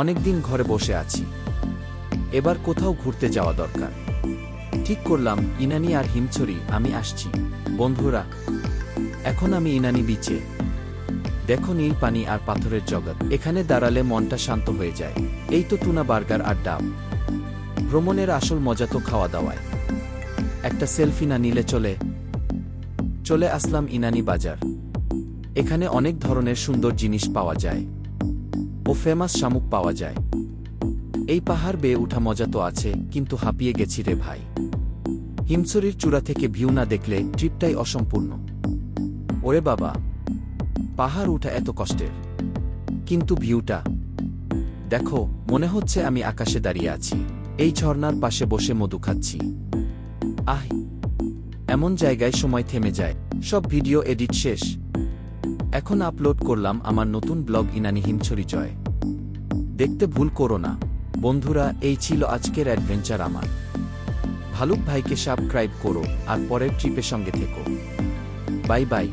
অনেকদিন ঘরে বসে আছি, এবার কোথাও ঘুরতে যাওয়া দরকার। ঠিক করলাম ইনানি আর হিমছড়ি আমি আসছি। বন্ধুরা, এখন আমি ইনানি বিচে। দেখো নীল পানি আর পাথরের জগৎ, এখানে দাঁড়ালে মনটা শান্ত হয়ে যায়। এই তো টুনা বার্গার আর ডাব। ভ্রমণের আসল মজা তো খাওয়া দাওয়ায়। একটা সেলফি না নিলে চলে আসলাম ইনানি বাজার। এখানে অনেক ধরনের সুন্দর জিনিস পাওয়া যায় ও ফেমাস শামুক পাওয়া যায়। এই পাহাড় বেয়ে উঠা মজা তো আছে, কিন্তু হাঁপিয়ে গেছি রে ভাই। হিমছড়ির চূড়া থেকে ভিউ না দেখলে ট্রিপটাই অসম্পূর্ণ। ওরে বাবা, পাহাড় উঠা এত কষ্টের, কিন্তু ভিউটা দেখো, মনে হচ্ছে আমি আকাশে দাঁড়িয়ে আছি। এই ঝর্ণার পাশে বসে মধু খাচ্ছি। আহ, এমন জায়গায় সময় থেমে যায়। সব ভিডিও এডিট শেষ, এখন আপলোড করলাম আমার নতুন ব্লগ ইনানি হিমছড়ি জয়। দেখতে ভুল করো না। বন্ধুরা, এই ছিল আজকের অ্যাডভেঞ্চার আমার। ভালুক ভাইকে সাবস্ক্রাইব করো আর পরের ট্রিপের সঙ্গে থেকো। Bye bye.